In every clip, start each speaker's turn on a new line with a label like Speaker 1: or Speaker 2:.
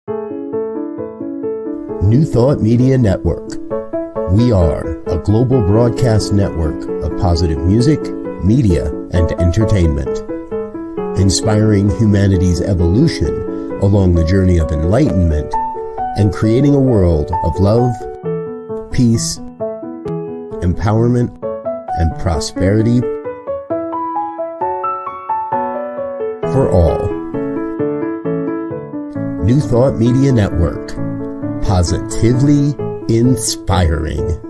Speaker 1: New Thought Media Network. We are a global broadcast network of positive music, media, and entertainment, inspiring humanity's evolution along the journey of enlightenment and creating a world of love, peace, empowerment, and prosperity for all. New Thought Media Network. Positively inspiring.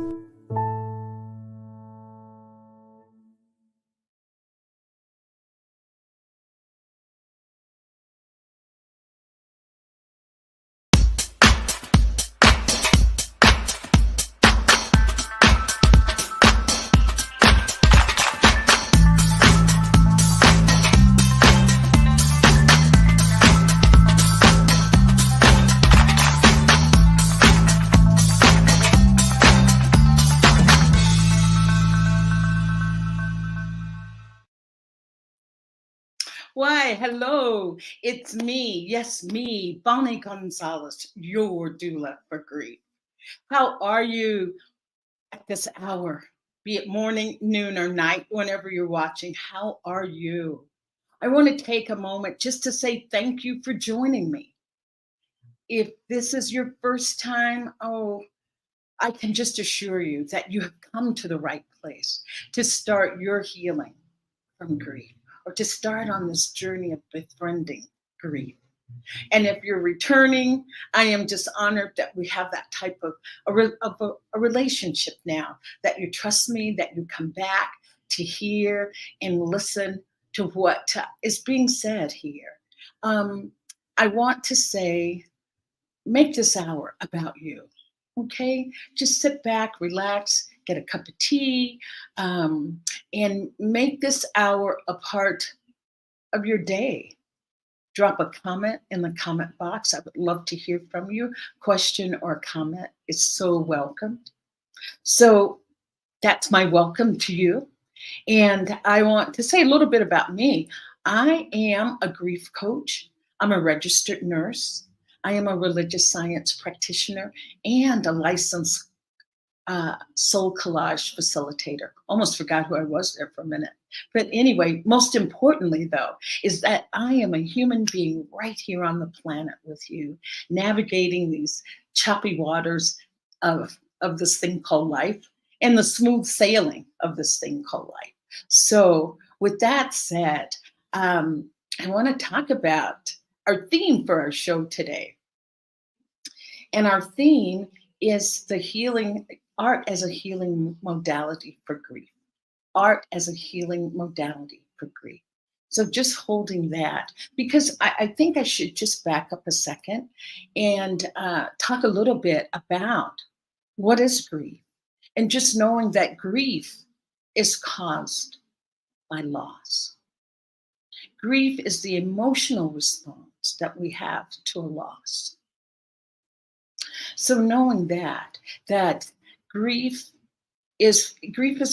Speaker 2: Why, hello, it's me, yes, me, Bonnie Gonzalez, your doula for grief. How are you at this hour, be it morning, noon, or night, whenever you're watching? How are you? I want to take a moment just to say thank you for joining me. If this is your first time, I can just assure you that you have come to the right place to start your healing from grief, or to start on this journey of befriending grief. And if you're returning, I am just honored that we have that type of a relationship now, that you trust me, that you come back to hear and listen to what is being said here. I want to say, make this hour about you. Okay, just sit back, relax, get a cup of tea, and make this hour a part of your day. Drop a comment in the comment box. I would love to hear from you. Question or comment is so welcome. So that's my welcome to you. And I want to say a little bit about me. I am a grief coach. I'm a registered nurse. I am a religious science practitioner and a licensed soul collage facilitator. Almost forgot who I was there for a minute. But anyway, most importantly, though, is that I am a human being right here on the planet with you, navigating these choppy waters of this thing called life and the smooth sailing of this thing called life. So with that said, I want to talk about our theme for our show today. And our theme is the healing, art as a healing modality for grief. Art as a healing modality for grief. So just holding that, because I think I should just back up a second and talk a little bit about what is grief. And just knowing that grief is caused by loss. Grief is the emotional response that we have to a loss. So knowing that grief is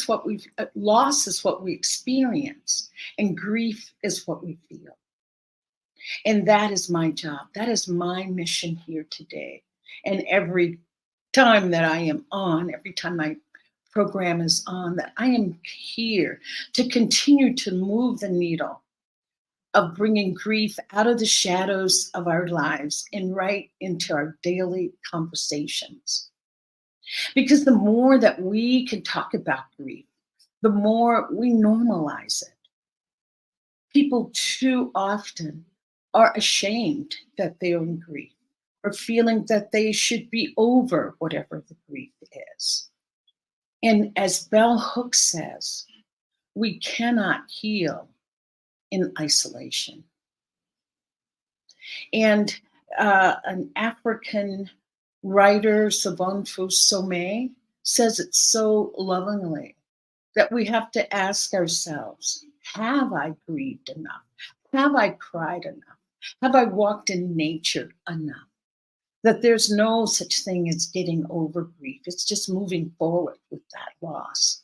Speaker 2: what we loss is what we experience, and grief is what we feel. And that is my job. That is my mission here today. And every time that I am on, every time my program is on, that I am here to continue to move the needle of bringing grief out of the shadows of our lives and right into our daily conversations. Because the more that we can talk about grief, the more we normalize it. People too often are ashamed that they're in grief, or feeling that they should be over whatever the grief is. And as Bell Hooks says, we cannot heal in isolation. And an African writer, Sobonfu Somé, says it so lovingly that we have to ask ourselves, have I grieved enough? Have I cried enough? Have I walked in nature enough? That there's no such thing as getting over grief. It's just moving forward with that loss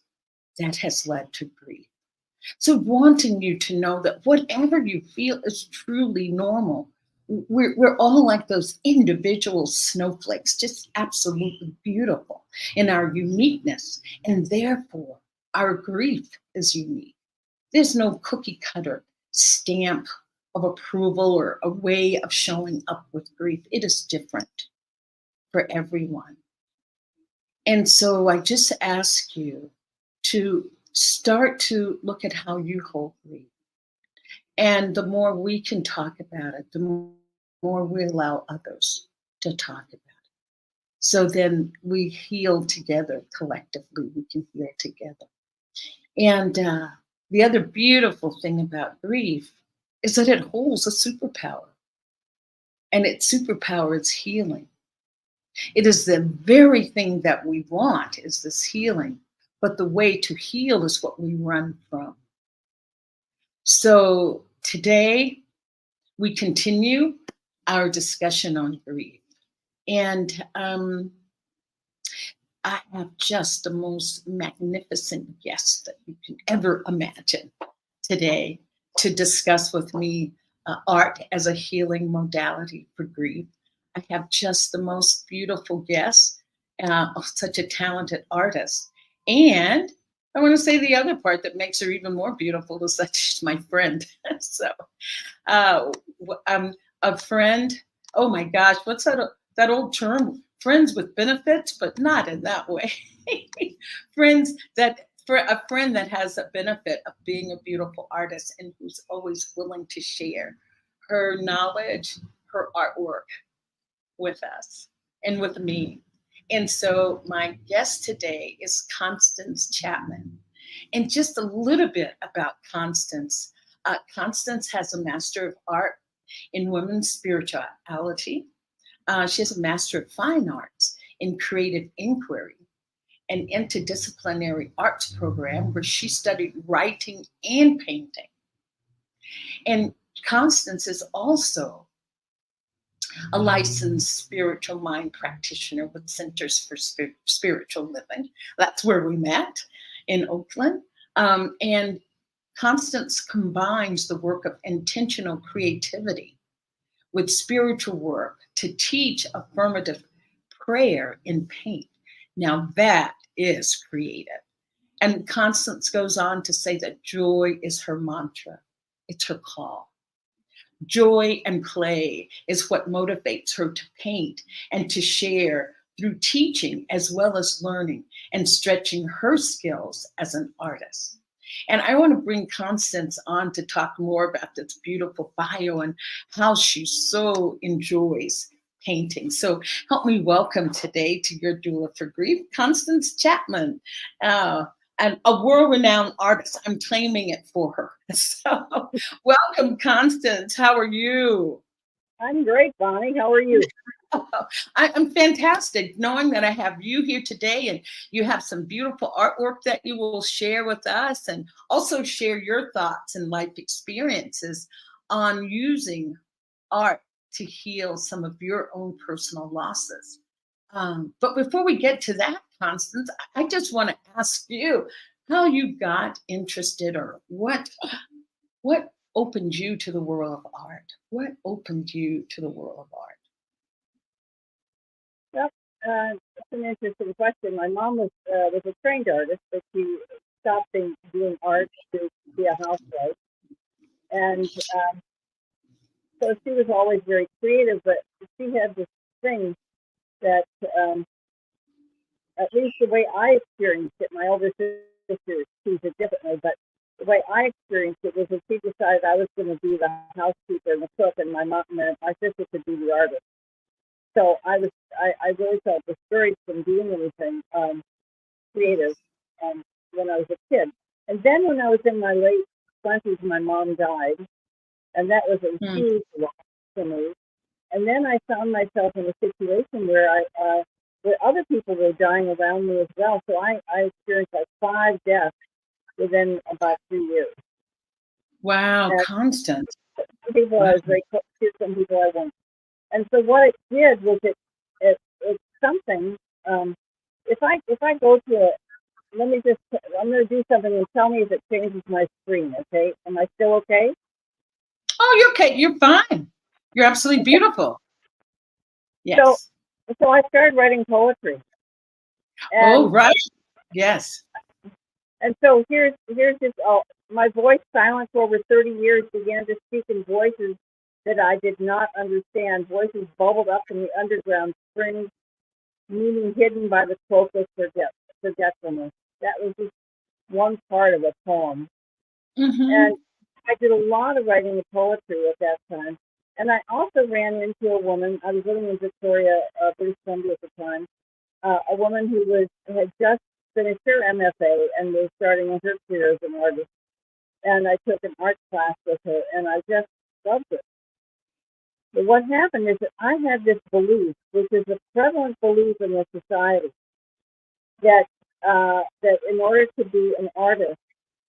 Speaker 2: that has led to grief. So wanting you to know that whatever you feel is truly normal, we're all like those individual snowflakes, just absolutely beautiful in our uniqueness. And therefore, our grief is unique. There's no cookie cutter stamp of approval or a way of showing up with grief. It is different for everyone. And so I just ask you to start to look at how you hold grief. And the more we can talk about it, the more we allow others to talk about it. So then we heal together collectively, we can heal together. And the other beautiful thing about grief is that it holds a superpower, and its superpower is healing. It is the very thing that we want is this healing, but the way to heal is what we run from. So today we continue our discussion on grief. And I have just the most magnificent guest that you can ever imagine today to discuss with me art as a healing modality for grief. I have just the most beautiful guest, such a talented artist. And I want to say the other part that makes her even more beautiful is that she's my friend. So, a friend. Oh my gosh, what's that old term? Friends with benefits, but not in that way. Friends that for a friend that has a benefit of being a beautiful artist and who's always willing to share her knowledge, her artwork with us and with me. And so my guest today is Constance Chapman. And just a little bit about Constance. Constance has a Master of Art in Women's Spirituality. She has a Master of Fine Arts in Creative Inquiry, an interdisciplinary arts program where she studied writing and painting. And Constance is also a licensed spiritual mind practitioner with Centers for Spiritual Living. That's where we met in Oakland. And Constance combines the work of intentional creativity with spiritual work to teach affirmative prayer in paint. Now that is creative. And Constance goes on to say that joy is her mantra. It's her call. Joy and play is what motivates her to paint and to share through teaching as well as learning and stretching her skills as an artist. And I want to bring Constance on to talk more about this beautiful bio and how she so enjoys painting. So help me welcome today to your doula for grief, Constance Chapman. And a world-renowned artist. I'm claiming it for her. So welcome, Constance. How are you?
Speaker 3: I'm great, Bonnie. How are you?
Speaker 2: I'm fantastic, knowing that I have you here today and you have some beautiful artwork that you will share with us and also share your thoughts and life experiences on using art to heal some of your own personal losses. But before we get to that, Constance, I just want to ask you how you got interested or what opened you to the world of art? What opened you to the world of art?
Speaker 3: Well, that's an interesting question. My mom was a trained artist, but she stopped doing art to be a housewife, and so she was always very creative. But she had this thing that, at least the way I experienced it, my older sister sees it differently, but the way I experienced it was that she decided I was going to be the housekeeper and the cook, and my my sister could be the artist. So I really felt discouraged from doing anything creative when I was a kid. And then when I was in my late 20s, my mom died, and that was a huge loss for me. And then I found myself in a situation where where other people were dying around me as well. So I experienced like 5 deaths within about 3 years.
Speaker 2: Wow, Constance.
Speaker 3: Some people I was very close to, some people I wasn't. And so what it did was it's something. If I go to it, I'm going to do something and tell me if it changes my screen. Okay, am I still okay?
Speaker 2: Oh, you're okay. You're fine. You're absolutely beautiful.
Speaker 3: So,
Speaker 2: Yes.
Speaker 3: so I started writing poetry,
Speaker 2: Oh,
Speaker 3: and
Speaker 2: right. Yes.
Speaker 3: so here's this. Oh, my voice, silent for over 30 years, began to speak in voices that I did not understand. Voices bubbled up from the underground, springs, meaning hidden by the cloak of forgetfulness. That was just one part of a poem.
Speaker 2: Mm-hmm.
Speaker 3: And I did a lot of writing of poetry at that time. And I also ran into a woman. I was living in Victoria, British Columbia at the time. A woman who had just finished her MFA and was starting her career as an artist. And I took an art class with her, and I just loved it. But what happened is that I had this belief, which is a prevalent belief in the society, that that in order to be an artist,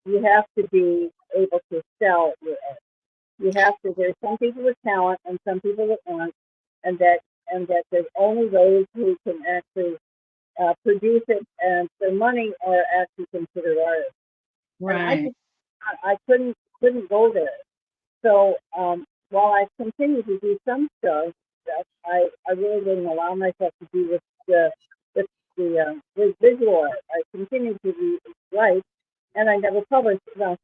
Speaker 3: you have to be able to sell your art. You have to. There's some people with talent and some people that aren't, and that there's only those who can actually produce it and for money are actually considered artists. And
Speaker 2: Right.
Speaker 3: I couldn't go there. So while I continued to do some stuff, I really didn't allow myself to do with with visual art. I continued to write, and I never published. Well,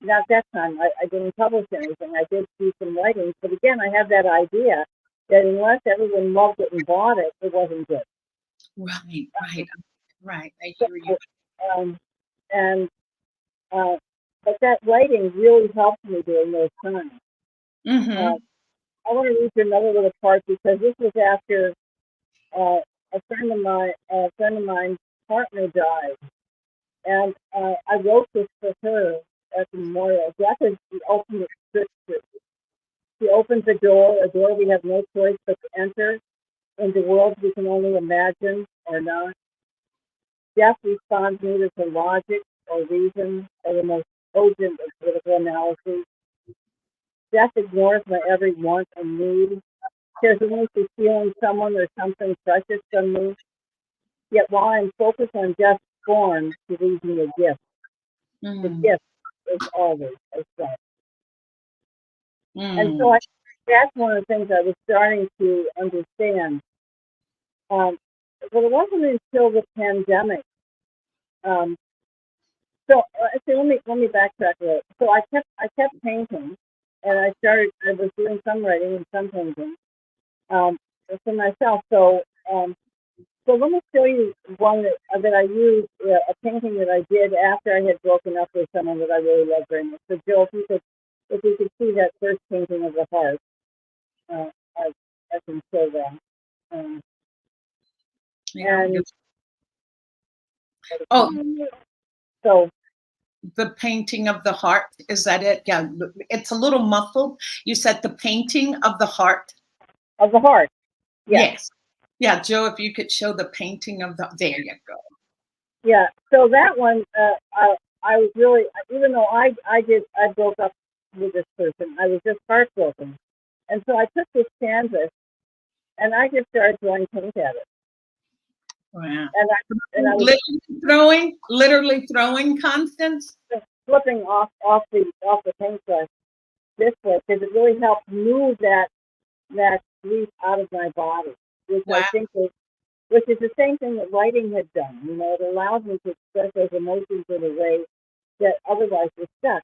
Speaker 3: not that time. I didn't publish anything. I did do some writings, but again, I have that idea that unless everyone loved it and bought it, it wasn't good.
Speaker 2: Right. Right. Right. I
Speaker 3: So,
Speaker 2: hear you.
Speaker 3: um, and uh, but that writing really helped me during those times. Uh,
Speaker 2: Mm-hmm.
Speaker 3: I want to read you another little part because this was after a friend of mine's partner died, and I wrote this for her at the memorial. Death is the ultimate scripture. She opens a door we have no choice but to enter into worlds we can only imagine or not. Death responds neither to logic or reason or the most cogent of political analyses. Death ignores my every want and need, cares only for stealing someone or something precious from me. Yet while I'm focused on death's form, she leaves me a gift. The
Speaker 2: Mm.
Speaker 3: gift is always a son. And so
Speaker 2: Mm.
Speaker 3: that's one of the things I was starting to understand. Um, but it wasn't until the pandemic. Um, let me backtrack a little. So I kept painting, and I was doing some writing and some painting um, for myself. So let me show you one that I used, a painting that I did after I had broken up with someone that I really loved very much. So Jill, if you could see that first painting of the heart, uh, I, I can show that. Um,
Speaker 2: Yeah.
Speaker 3: and
Speaker 2: Oh,
Speaker 3: so
Speaker 2: the painting of the heart. Is that it? Yeah. It's a little muffled. You said the painting of the heart.
Speaker 3: of the heart, yes,
Speaker 2: Yes. Yeah, Joe, if you could show the painting of the, there you go.
Speaker 3: yeah. So that one, I was really, even though I broke up with this person, I was just heartbroken, and so I took this canvas and I just started throwing paint at it.
Speaker 2: Wow.
Speaker 3: And I was
Speaker 2: Literally throwing, Constance.
Speaker 3: just flipping off the paintbrush this way because it really helped move that grief out of my body, which I
Speaker 2: Wow.
Speaker 3: think which is the same thing that writing had done. You know, it allowed me to express those emotions in a way that otherwise was stuck.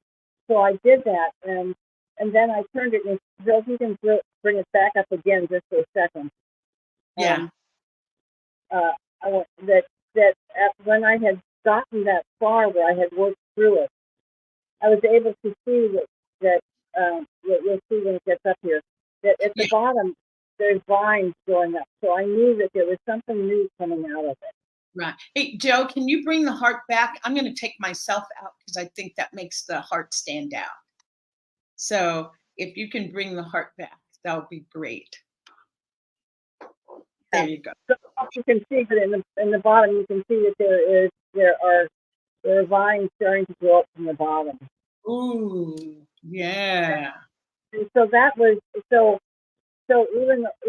Speaker 3: So I did that, and then I turned it. And so if you can bring it back up again just for a second.
Speaker 2: Yeah.
Speaker 3: Um, uh, when I had gotten that far where I had worked through it, I was able to see that you'll see when it gets up here, that at the
Speaker 2: Yeah.
Speaker 3: bottom there's vines going up. So I knew that there was something new coming out of it.
Speaker 2: Right. Hey, Joe, can you bring the heart back? I'm going to take myself out because I think that makes the heart stand out. So if you can bring the heart back, that would be great. There you go.
Speaker 3: So you can see that in the bottom, you can see that there are vines starting to grow up from the bottom.
Speaker 2: Ooh, yeah.
Speaker 3: And so that was so. So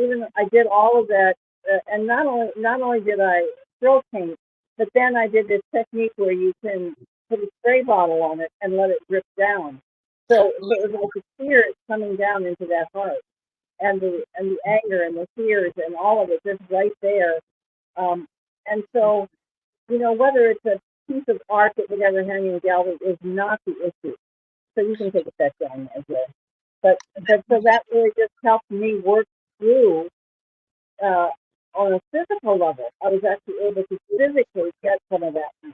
Speaker 3: even I did all of that, and not only did I throw paint, but then I did this technique where you can put a spray bottle on it and let it drip down. So it was like a spirit coming down into that heart. and the anger and the fears and all of it just right there. And so, whether it's a piece of art that would ever hang in a gallery is not the issue. So you can take it back down as well. But so that really just helped me work through on a physical level. I was actually able to physically get some of that.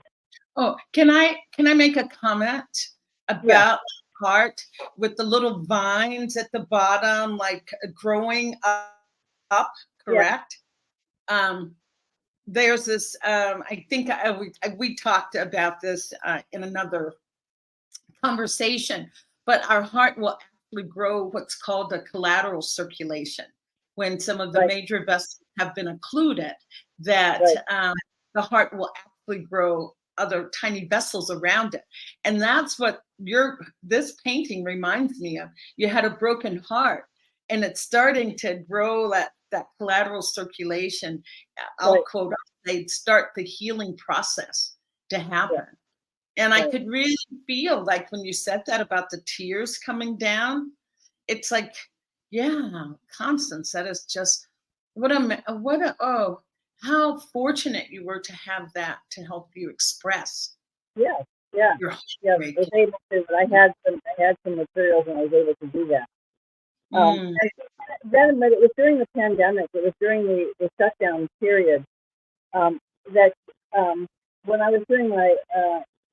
Speaker 2: Oh, can I make a comment
Speaker 3: Yeah,
Speaker 2: about heart with the little vines at the bottom, like growing up,
Speaker 3: yeah,
Speaker 2: correct? Um, there's this. I think we talked about this in another conversation, but our heart will actually grow what's called a collateral circulation when some of the
Speaker 3: right,
Speaker 2: major vessels have been occluded. That
Speaker 3: right,
Speaker 2: the heart will actually grow other tiny vessels around it, and that's what this painting reminds me of. You had a broken heart, and it's starting to grow that collateral circulation. I'll
Speaker 3: right,
Speaker 2: quote, they start the healing process to
Speaker 3: yeah,
Speaker 2: happen. And I
Speaker 3: right,
Speaker 2: could really feel like when you said that about the tears coming down, it's like, yeah, Constance, that is just oh, how fortunate you were to have that to help you express
Speaker 3: yeah, yeah,
Speaker 2: your
Speaker 3: yeah. I
Speaker 2: heartbreak.
Speaker 3: was able to. I had some materials, and I was able to do that.
Speaker 2: Mm,
Speaker 3: And but it was during the pandemic. It was during the shutdown period that when I was doing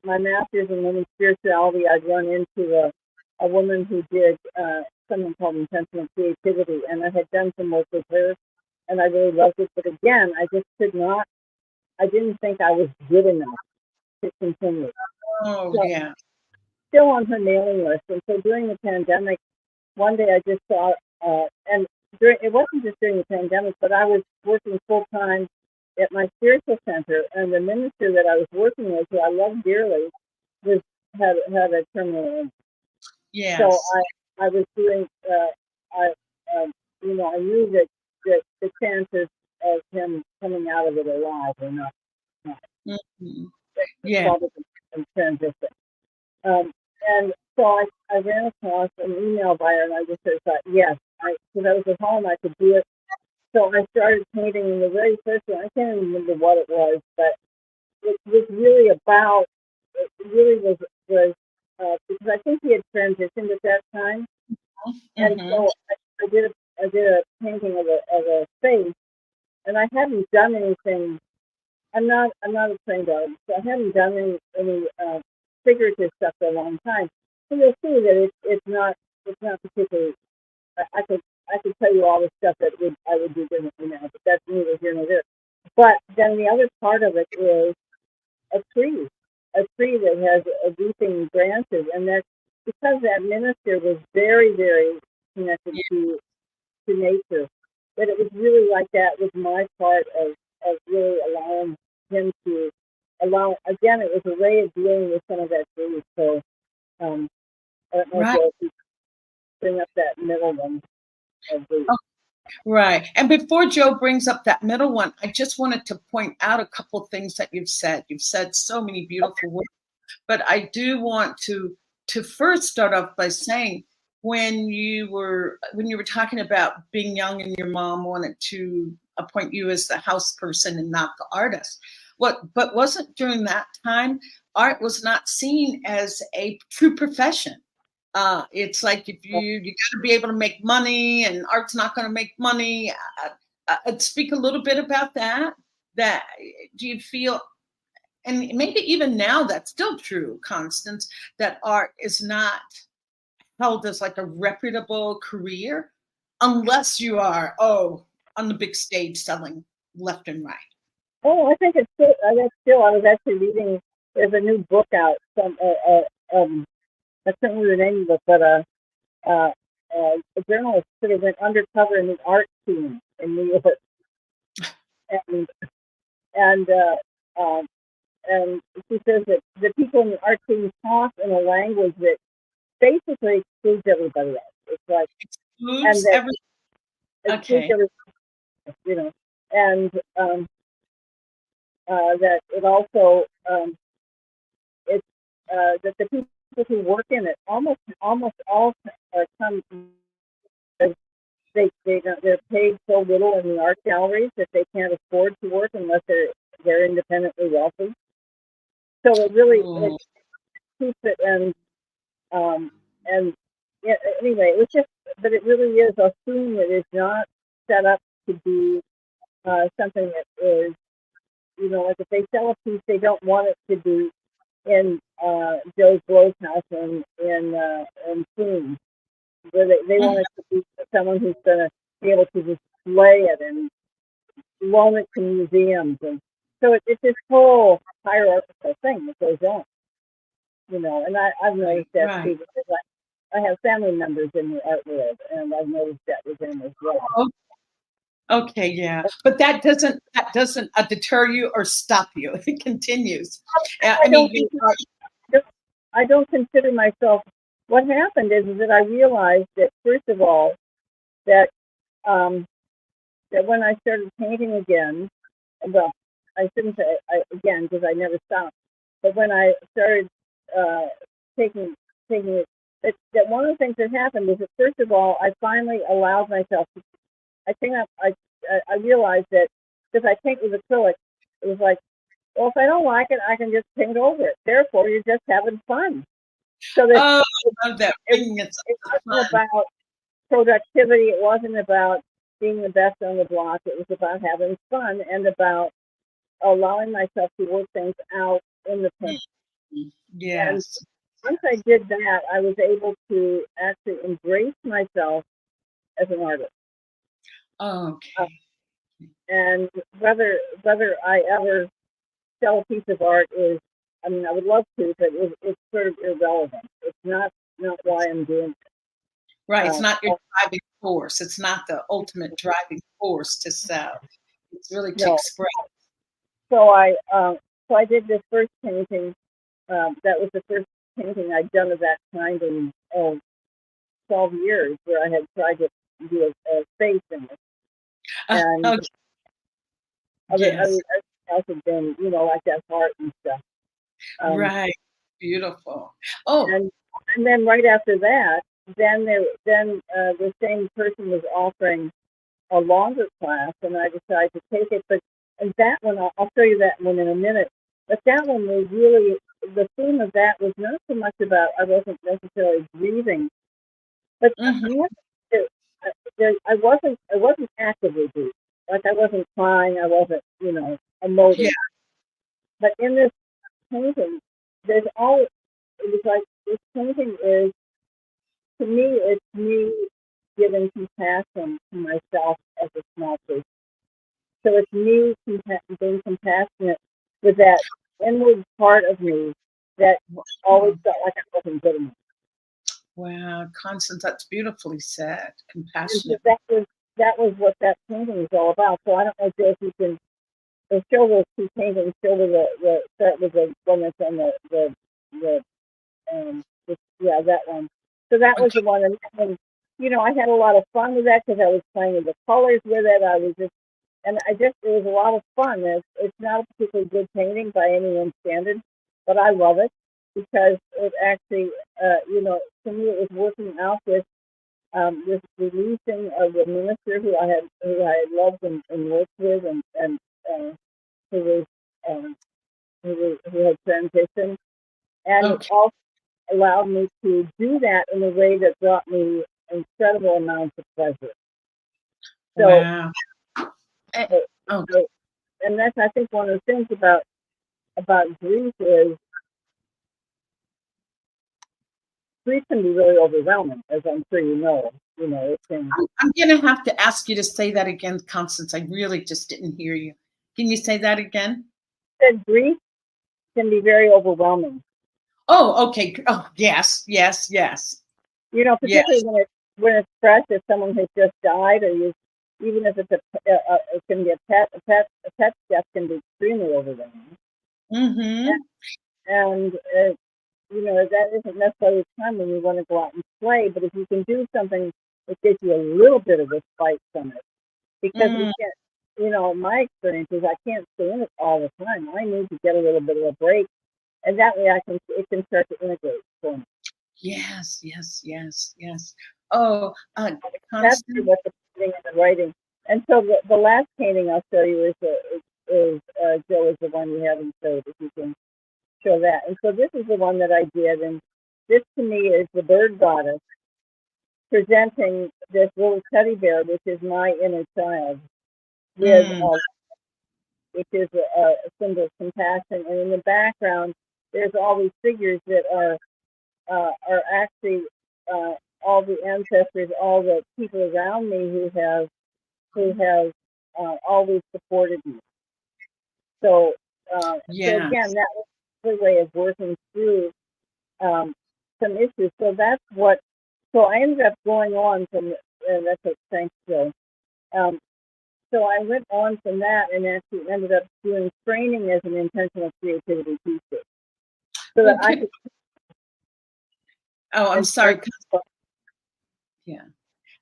Speaker 3: my master's in women's spirituality, I'd run into a woman who did something called intentional creativity, and I had done some work with her, and I really loved it. But again, I just could not. I didn't think I was good enough to continue.
Speaker 2: oh,
Speaker 3: So
Speaker 2: yeah.
Speaker 3: still on her mailing list, and so during the pandemic, one day I just saw, and it wasn't just during the pandemic, but I was working full time at my spiritual center, and the minister that I was working with, who I love dearly, was had a terminal illness. So
Speaker 2: Yes.
Speaker 3: I was doing, I I knew that the chances of him coming out of it alive were not
Speaker 2: Mhm.
Speaker 3: that was
Speaker 2: Yeah.
Speaker 3: probably some transition. Um, and so I ran across an email by her, and I just thought, yes, because I was at home, I could do it. So I started painting, and the very first one, I can't even remember what it was, but it was really about, it really was because I think he had transitioned at that time. And
Speaker 2: Hmm.
Speaker 3: so I did a painting of a face, and I hadn't done anything. I'm not a trained artist, so I haven't done any figurative stuff for a long time. So you'll see that it's not particularly. I could I could tell you all the stuff that I would do differently now, but that's neither here nor there. But then the other part of it is a tree that has weeping branches, and that's because that minister was very, very connected to nature. That it was really like that was my part of really allowing him to allow. Again, it was a way of dealing with some of that grief. So um, I don't know,
Speaker 2: Right.
Speaker 3: Joe, if you bring up that middle one of the.
Speaker 2: Right. And before Joe brings up that middle one, I just wanted to point out a couple things that you've said. You've said so many beautiful words, but I do want to first start off by saying when you were talking about being young and your mom wanted to appoint you as the house person and not the artist. But wasn't during that time art was not seen as a true profession. It's like if you got to be able to make money, and art's not going to make money. Speak a little bit about that. That do you feel, and maybe even now that's still true, Constance, that art is not held as like a reputable career unless you are on the big stage selling left and right.
Speaker 3: Oh, I think it's still. That's still. I was actually reading. There's a new book out. I can't remember the name of it, but uh, a journalist sort of went undercover in the art scene in New York, and and uh, um, and she says that the people in the art scene talk in a language that basically excludes everybody else. It's like, and
Speaker 2: Excludes
Speaker 3: that
Speaker 2: every
Speaker 3: excludes
Speaker 2: Okay.
Speaker 3: everybody else, and that it also it's that the people who work in it almost all are come they're paid so little in the art galleries that they can't afford to work unless they're independently wealthy. So it really it
Speaker 2: Oh,
Speaker 3: keeps it and yeah, anyway, it's just but it really is a theme that is not set up to be something that is like if they sell a piece, they don't want it to be in Joe Blow's house in Queens, where they want
Speaker 2: mhm,
Speaker 3: it to be someone who's going to be able to display it and loan it to museums, and so it's this whole hierarchical thing that goes on, and I've
Speaker 2: right,
Speaker 3: noticed that
Speaker 2: right.
Speaker 3: too because I have family members in the art world, and I've noticed that with them as well.
Speaker 2: Oh, okay, yeah, but that doesn't deter you or stop you. It continues.
Speaker 3: I
Speaker 2: I
Speaker 3: don't
Speaker 2: mean,
Speaker 3: think
Speaker 2: you are.
Speaker 3: I don't consider myself. What happened is that I realized that first of all that um, that when I started painting again, well, I shouldn't say again because I never stopped, but when I started uh, taking taking it, that one of the things that happened is that first of all I finally allowed myself to. I think I realized that because I paint with acrylic, it was like, well, if I don't like it, I can just paint over it. Therefore, you're just having fun. So that
Speaker 2: Oh,
Speaker 3: it,
Speaker 2: I love that,
Speaker 3: it,
Speaker 2: bringing it
Speaker 3: it
Speaker 2: to
Speaker 3: wasn't
Speaker 2: fun.
Speaker 3: about productivity. It wasn't about being the best on the block. It was about having fun and about allowing myself to work things out in the paint.
Speaker 2: Mhm.
Speaker 3: And
Speaker 2: Yes.
Speaker 3: once I did that, I was able to actually embrace myself as an artist. Uh,
Speaker 2: Okay.
Speaker 3: and whether I ever sell a piece of art is, I mean, I would love to, but it's sort of irrelevant. It's not why I'm doing it.
Speaker 2: Right, it's
Speaker 3: Uh,
Speaker 2: not your driving force. It's not the ultimate driving force to sell. It's really to
Speaker 3: no.
Speaker 2: express.
Speaker 3: So I did this first painting. That was the first painting I'd done of that kind in 12 years, where I had tried to do a face in it, and
Speaker 2: Okay.
Speaker 3: other
Speaker 2: Yes.
Speaker 3: else had been, like that heart and stuff. Um,
Speaker 2: Right. Beautiful. Oh,
Speaker 3: and and then right after that, the same person was offering a longer class, and I decided to take it. But and that one, I'll show you that one in a minute. But that one was really the theme of that was not so much about I wasn't necessarily grieving, but
Speaker 2: mhm.
Speaker 3: I have to, I wasn't actively grieving. Like I wasn't crying, I wasn't
Speaker 2: Yeah.
Speaker 3: emoting. But in this painting, there's all it was like this painting is to me it's me giving compassion to myself as a small person. So it's me being compassionate with that inward part of me that always
Speaker 2: Wow.
Speaker 3: felt like I wasn't good enough.
Speaker 2: Wow, Constance, that's beautifully said.
Speaker 3: And so
Speaker 2: Compassionate.
Speaker 3: that was what that painting was all about. So I don't know, Joe, if you can show those two paintings. Show the start with the one that's on yeah, that one. So that was
Speaker 2: Okay.
Speaker 3: the one, and I had a lot of fun with that because I was playing with the colors with it. It was a lot of fun. It's not a particularly good painting by anyone's standard, but I love it because it actually, to me, it was working out this releasing of the minister who I had loved and worked with, and who was um, who had transitioned, and it
Speaker 2: Okay.
Speaker 3: also allowed me to do that in a way that brought me incredible amounts of pleasure. So,
Speaker 2: Wow. Eh,
Speaker 3: so,
Speaker 2: oh,
Speaker 3: so and that's I think one of the things about grief is grief can be really overwhelming, as I'm sure you know. It can.
Speaker 2: I'm gonna have to ask you to say that again, Constance. I really just didn't hear you. Can you say that again?
Speaker 3: Said grief can be very overwhelming.
Speaker 2: Oh, okay. Oh, yes, yes, yes,
Speaker 3: Particularly
Speaker 2: yes.
Speaker 3: when it's fresh, if someone has just died, even if it can be a pet. A pet death can be extremely overwhelming,
Speaker 2: Mm-hmm.
Speaker 3: and that isn't necessarily the time when you want to go out and play. But if you can do something that gives you a little bit of respite from it, because we
Speaker 2: Mm,
Speaker 3: can't. My experience is I can't stay in it all the time. I need to get a little bit of a break, and that way it can start to integrate for me.
Speaker 2: yes, yes, yes, yes. Oh,
Speaker 3: That's
Speaker 2: Constance.
Speaker 3: what the reading and the writing. And so the last painting I'll show you is Joe is the one you haven't showed, if you can show that. And so this is the one that I did, and this to me is the bird goddess presenting this little teddy bear, which is my inner child, with which is a symbol of compassion. And in the background, there's all these figures that are actually all the ancestors, all the people around me who have always supported me. So, so again, that was the way of working through some issues. So that's what. So I ended up going on from, and that's what, thanks, Joe. So I went on from that and actually ended up doing training as an intentional creativity teacher. So that I could.
Speaker 2: Oh, I'm sorry. Yeah.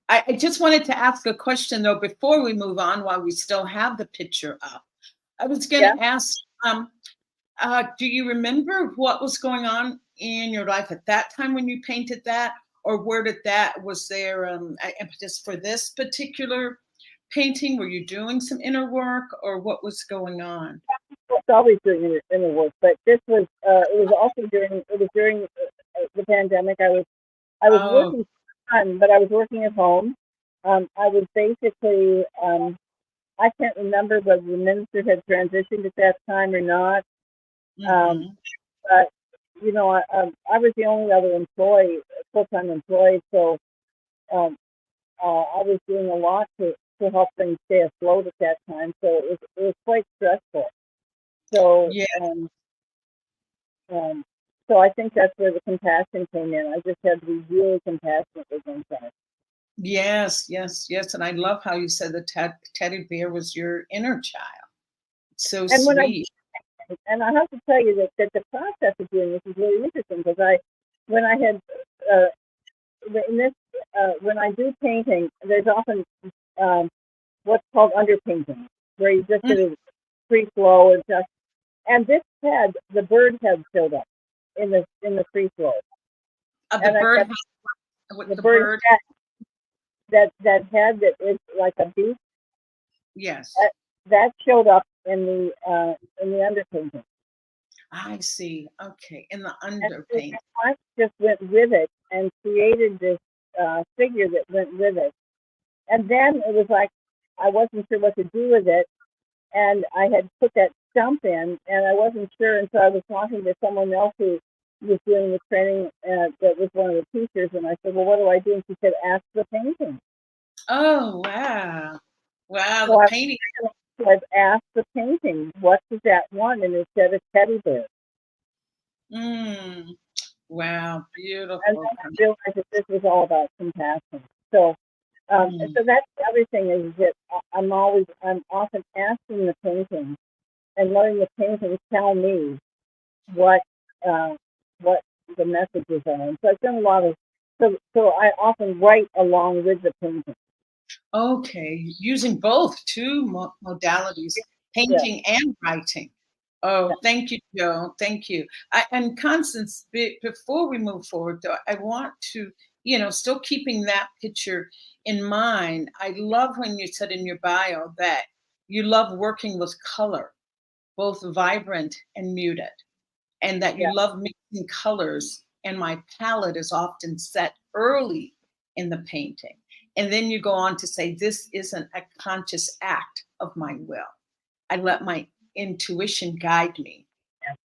Speaker 2: I just wanted to ask a question though before we move on, while we still have the picture up. I was going to ask, do you remember what was going on in your life at that time when you painted that, or where did that, was there impetus for this particular painting? Were you doing some inner work, or what was going on?
Speaker 3: I was always doing inner work, but this was it was also during the pandemic. I was working full-time, but I was working at home. I was basically I can't remember whether the minister had transitioned at that time or not. But you know, I was the only other employee, full-time employee, so I was doing a lot to help things stay afloat at that time. So it was quite stressful. So so I think that's where the compassion came in. I just had to be really compassionate with myself.
Speaker 2: Yes, yes, yes. And I love how you said the teddy bear was your inner child. So
Speaker 3: and
Speaker 2: sweet.
Speaker 3: And I have to tell you that the process of doing this is really interesting, because when I had in this when I do painting, there's often what's called underpainting, where you just do free flow and this head, the bird head showed up in the free flow.
Speaker 2: The bird
Speaker 3: head, that head that is like a beak.
Speaker 2: Yes.
Speaker 3: That showed up in the underpainting.
Speaker 2: I see. Okay, in the underpainting.
Speaker 3: I just went with it and created this figure that went with it. And then it was like I wasn't sure what to do with it, and I had put that stump in, and I wasn't sure, and so I was talking to someone else who was doing the training that was one of the teachers, and I said, well, what do I do? And she said, ask the painting.
Speaker 2: Oh, wow. Wow,
Speaker 3: so
Speaker 2: the painting.
Speaker 3: So I've asked the painting, what does that want? And it said a teddy bear.
Speaker 2: Wow, beautiful.
Speaker 3: And I realized that this was all about compassion. So so that's the other thing, is that I'm often asking the painting and letting the painting tell me what the messages are. And so I've done a lot of, so I often write along with the painting.
Speaker 2: Okay, using both two modalities, painting and writing. Oh, thank you, Joe. Thank you. And Constance, before we move forward, though, I want to, still keeping that picture in mind. I love when you said in your bio that you love working with color, both vibrant and muted, and that you love mixing colors. And my palette is often set early in the painting. And then you go on to say, this isn't a conscious act of my will. I let my intuition guide me,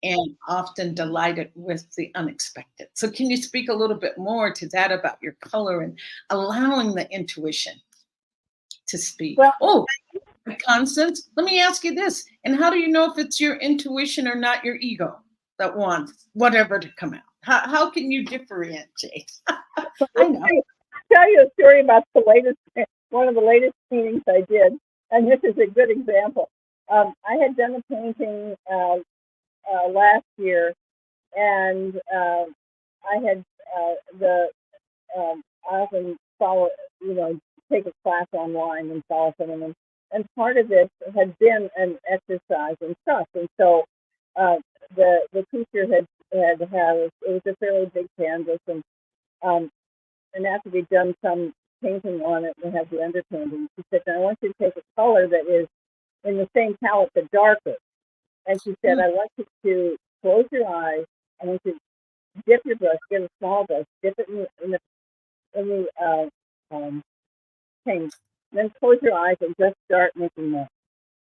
Speaker 2: and often delighted with the unexpected. So can you speak a little bit more to that about your color and allowing the intuition to speak?
Speaker 3: Well,
Speaker 2: Constance, let me ask you this. And how do you know if it's your intuition or not your ego that wants whatever to come out? How can you differentiate? I know.
Speaker 3: I'll tell you a story about one of the latest paintings I did, and this is a good example. I had done a painting last year, and I had I often follow, take a class online and follow someone, and part of this had been an exercise in trust, and so the teacher had it was a fairly big canvas, and after we'd done some painting on it and it has the underpainting. She said, "Now I want you to take a color that is in the same palette but darker." And she said,
Speaker 2: Mm.
Speaker 3: "I want you to close your eyes. I want you to dip your brush, get a small brush, dip it in the paint, then close your eyes and just start making marks.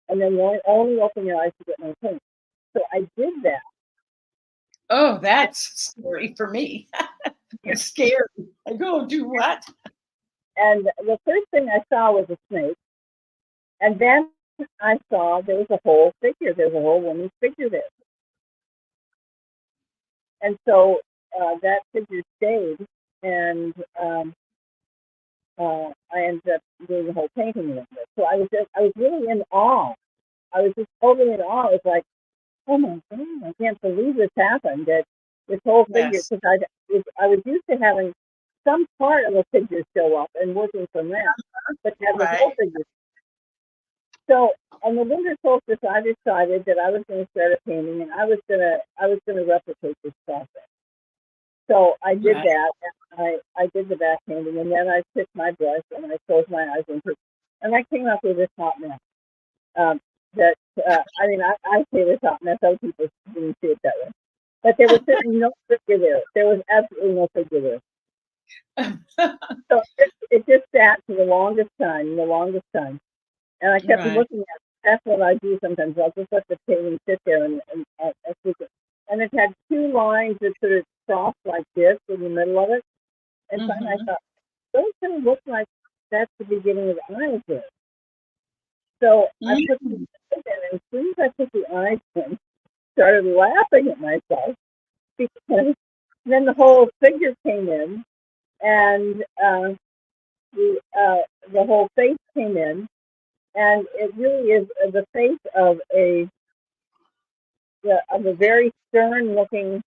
Speaker 3: And then you only open your eyes to get more paint." So I did that.
Speaker 2: Oh, that's scary for me. It's scary. I go, do what?
Speaker 3: And the first thing I saw was a snake. And then I saw there was a whole figure. There's a whole woman's figure there. And so that figure stayed. And I ended up doing the whole painting with it. So I was really in awe. I was just totally in awe. It was like, oh my God, I can't believe this happened. That this whole figure,
Speaker 2: Yes.
Speaker 3: because I was used to having some part of a figure show up and working from that, but to have the
Speaker 2: Right.
Speaker 3: whole figure. So on the winter solstice, I decided that I was going to start a painting, and I was gonna replicate this process. So I did
Speaker 2: Right.
Speaker 3: that, and I did the back painting, and then I took my brush and I closed my eyes and I came up with this hot mess. Um, that I mean, I say this hot mess. Other people didn't see it that way, but there was certainly no figure there. There was absolutely no figure there. So it just sat for the longest time. And I kept
Speaker 2: Right.
Speaker 3: looking at it. That's what I do sometimes. I'll just let the painting sit there and look at it. And it had two lines that sort of crossed like this in the middle of it. And finally I
Speaker 2: Mm-hmm.
Speaker 3: thought, those kind of look like that's the beginning of the eyes there. So I put the
Speaker 2: Mm.
Speaker 3: eyes in, and as soon as I put the eyes in, started laughing at myself because then the whole figure came in and the whole face came in, and it really is the face of a very stern-looking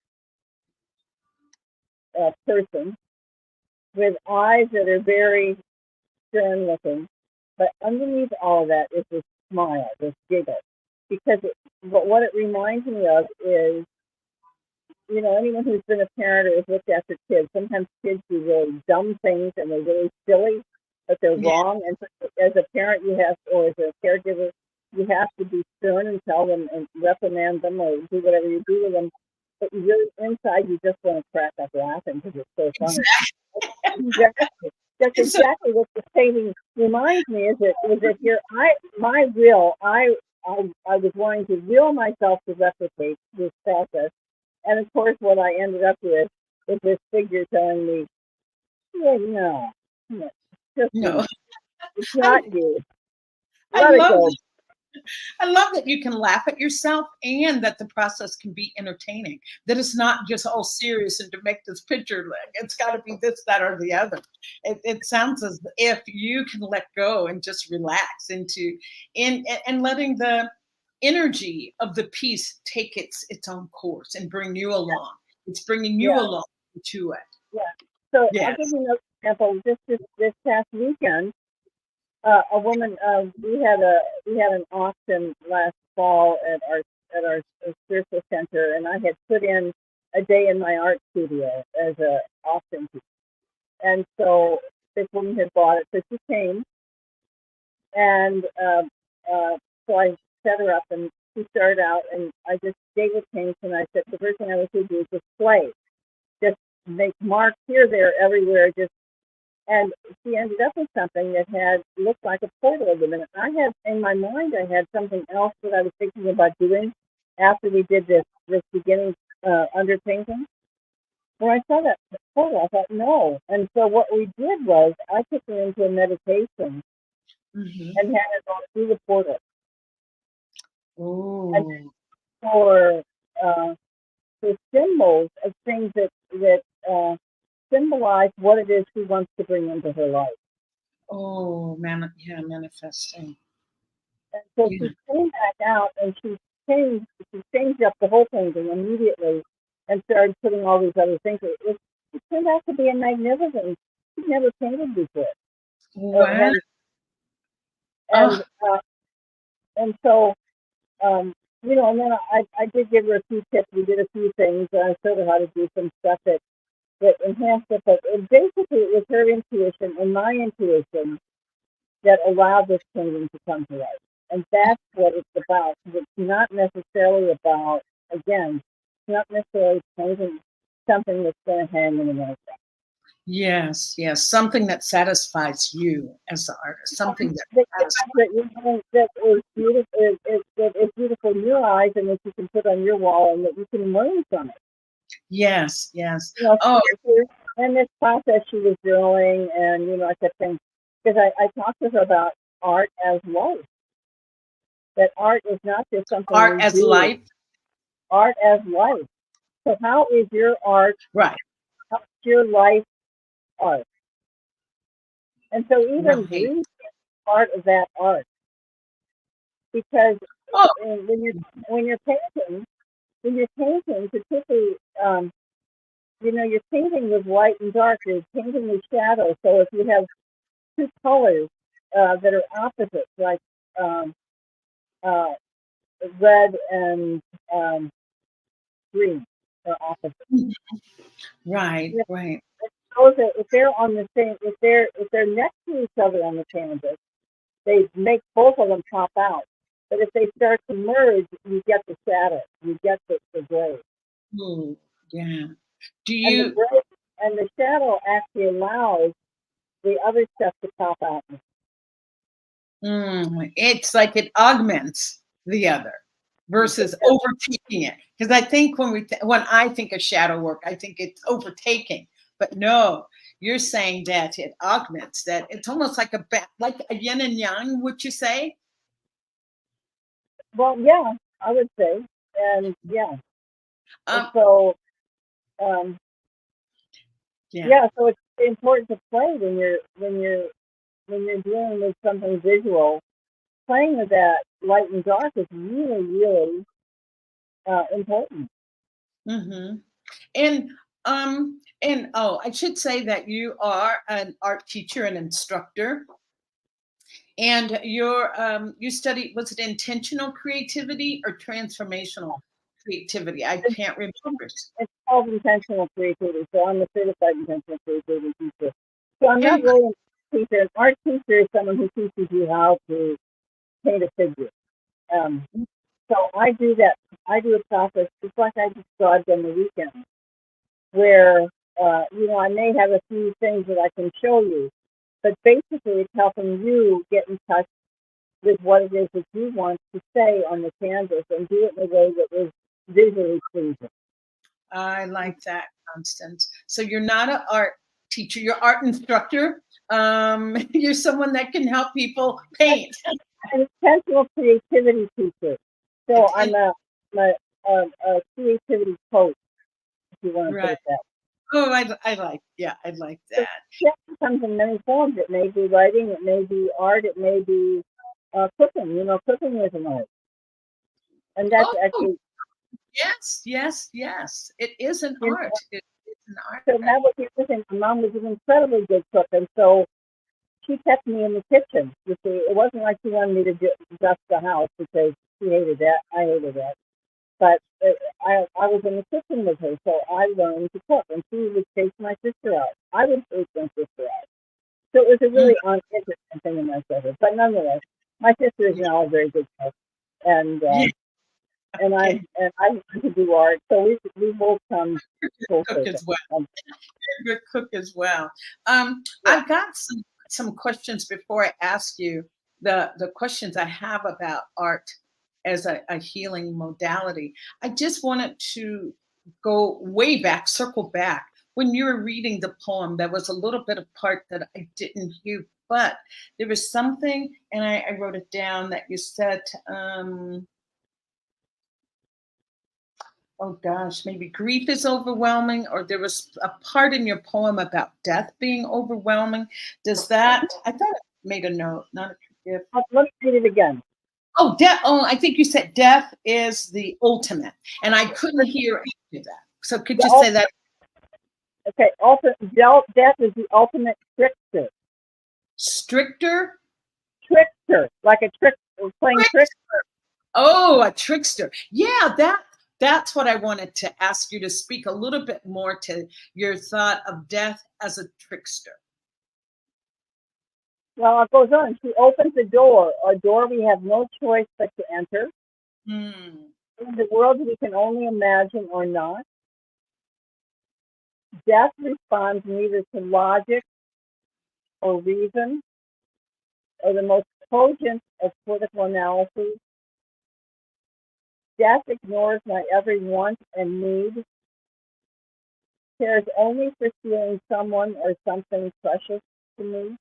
Speaker 3: person with eyes that are very stern-looking. But underneath all of that is this smile, this giggle, because but what it reminds me of is, anyone who's been a parent or has looked after kids, sometimes kids do really dumb things and they're really silly, but they're
Speaker 2: Yeah.
Speaker 3: wrong. And so as a parent, or as a caregiver, you have to be stern and tell them and reprimand them or do whatever you do with them. But you really, inside, you just want to crack up laughing because it's so funny. Exactly. That's
Speaker 2: It's so
Speaker 3: exactly what the painting reminds me. Is that here? My will. I was wanting to will myself to replicate this process, and of course, what I ended up with is this figure telling me, "Yeah, no, just
Speaker 2: no.
Speaker 3: leave. It's
Speaker 2: I
Speaker 3: not you.
Speaker 2: I
Speaker 3: Let it
Speaker 2: love
Speaker 3: go."
Speaker 2: I love that you can laugh at yourself and that the process can be entertaining. That it's not just all serious and to make this picture look, it's got to be this, that, or the other. It sounds as if you can let go and just relax into and letting the energy of the piece take its own course and bring you along. It's bringing you
Speaker 3: Yeah,
Speaker 2: along to it.
Speaker 3: yeah. So I'll give
Speaker 2: Yes.
Speaker 3: you another example. Just this past weekend, a woman. We had an auction last fall at our spiritual center, and I had put in a day in my art studio as a auction piece. And so this woman had bought it, so she came, and so I set her up, and she started out, and I just gave her paints, and I said the first thing I want you to do is just play, just make marks here, there, everywhere, just and she ended up with something that had looked like a portal of them. And I had in my mind, I had something else that I was thinking about doing after we did this beginning underpainting. When I saw that portal, I thought no. And so what we did was I took her into a meditation
Speaker 2: Hmm.
Speaker 3: and had her go through the portal and
Speaker 2: Oh,
Speaker 3: for uh, for symbols of things that symbolize what it is she wants to bring into her life.
Speaker 2: oh, man, yeah, manifesting.
Speaker 3: And so
Speaker 2: Yeah.
Speaker 3: she came back out and she changed up the whole painting immediately and started putting all these other things. It turned out to be a magnificent. She'd never painted before, or
Speaker 2: Wow.
Speaker 3: had,
Speaker 2: Oh,
Speaker 3: and uh, and so um, and then I did give her a few tips. We did a few things. I showed her how to do some stuff that enhanced it, but basically it was her intuition and my intuition that allowed this painting to come to life. And that's what it's about. It's not necessarily about, again, it's not necessarily painting something that's going to hang in the mantle.
Speaker 2: Yes, yes, something that satisfies you as the artist, something that
Speaker 3: that is beautiful, that is beautiful in your eyes, and that you can put on your wall, and that you can learn from it.
Speaker 2: Yes, yes.
Speaker 3: You know,
Speaker 2: Oh,
Speaker 3: in this process, she was drawing, and I kept saying, because I talked to her about art as life. That art is not just something
Speaker 2: art
Speaker 3: we
Speaker 2: as
Speaker 3: do.
Speaker 2: life.
Speaker 3: Art as life. So how is your art?
Speaker 2: Right.
Speaker 3: How's your life art? And so even
Speaker 2: Right.
Speaker 3: grief is part of that art, because when you're painting, particularly, you're painting with light and dark. You're painting with shadow. So if you have two colors that are opposites, like red and green, are opposites.
Speaker 2: Right, right.
Speaker 3: Those if they're on the same, if they're next to each other on the canvas, they make both of them pop out. But if they start to merge, you get the shadow, you get the gray.
Speaker 2: Ooh, yeah. Do
Speaker 3: And the
Speaker 2: you?
Speaker 3: gray and the shadow actually allows the other stuff to pop out.
Speaker 2: It's like it augments the other versus overtaking it. Because I think when I think of shadow work, I think it's overtaking. But no, you're saying that it augments. That it's almost like like a yin and yang. Would you say?
Speaker 3: Well, yeah, I would say, and yeah, and
Speaker 2: Um,
Speaker 3: so
Speaker 2: yeah.
Speaker 3: yeah, so it's important to play when you're dealing with something visual. Playing with that light and dark is really, really important.
Speaker 2: Mm-hmm. And oh, I should say that you are an art teacher and instructor. And you studied, was it intentional creativity or transformational creativity? I
Speaker 3: It's,
Speaker 2: can't remember.
Speaker 3: it's called intentional creativity. So I'm a certified intentional creativity teacher. So I'm not
Speaker 2: Okay.
Speaker 3: really a teacher. An art teacher is someone who teaches you how to paint a figure. Um, so I do that. I do a process just like I described on the weekend, where I may have a few things that I can show you, but basically it's helping you get in touch with what it is that you want to say on the canvas and do it in a way that is visually pleasing.
Speaker 2: I like that, Constance. So you're not an art teacher, you're art instructor. You're someone that can help people paint.
Speaker 3: An intentional creativity teacher. So
Speaker 2: It's
Speaker 3: I'm a creativity coach, if you want to put
Speaker 2: right.
Speaker 3: it that
Speaker 2: Oh, I like
Speaker 3: way.
Speaker 2: that.
Speaker 3: Yeah, it comes in many forms. It may be writing, it may be art, it may be cooking. Cooking is an art. And that's
Speaker 2: Oh,
Speaker 3: actually,
Speaker 2: yes, yes, yes. It is an
Speaker 3: you know,
Speaker 2: art. It's an art.
Speaker 3: so that was the other thing. My mom was an incredibly good cook, and so she kept me in the kitchen. You see, it wasn't like she wanted me to dust the house because she hated that. I hated that. But I was in the kitchen with her, so I learned to cook, and she would take my sister out. I would take my sister out. So it was a
Speaker 2: Mm,
Speaker 3: really uninteresting thing in my sister. But nonetheless, my sister is now a very good cook, and
Speaker 2: yeah,
Speaker 3: and I
Speaker 2: okay.
Speaker 3: and I want to do art. So we both come full
Speaker 2: Cook
Speaker 3: circle.
Speaker 2: as well. Good cook as well.
Speaker 3: Yeah.
Speaker 2: I've got some questions before I ask you the questions I have about art as a healing modality. I just wanted to go way back, circle back. When you were reading the poem, there was a little bit of part that I didn't hear, but there was something, and I wrote it down that you said. Oh gosh, maybe grief is overwhelming, or there was a part in your poem about death being overwhelming. Does that? I thought I made a note, not a gift.
Speaker 3: Let me read it again.
Speaker 2: Oh, death. Oh, I think you said death is the ultimate, and I couldn't hear any of that. So could
Speaker 3: The
Speaker 2: you say that?
Speaker 3: Okay, death is the ultimate trickster.
Speaker 2: Stricter?
Speaker 3: Trickster, like a trick, playing trick.
Speaker 2: Oh, a trickster. Yeah, that's what I wanted to ask you to speak a little bit more to your thought of death as a trickster.
Speaker 3: Well, it goes on. She opens a door we have no choice but to enter.
Speaker 2: Hmm.
Speaker 3: In the world we can only imagine or not. Death responds neither to logic or reason or the most cogent of political analyses. Death ignores my every want and need, cares only for stealing someone or something precious to me.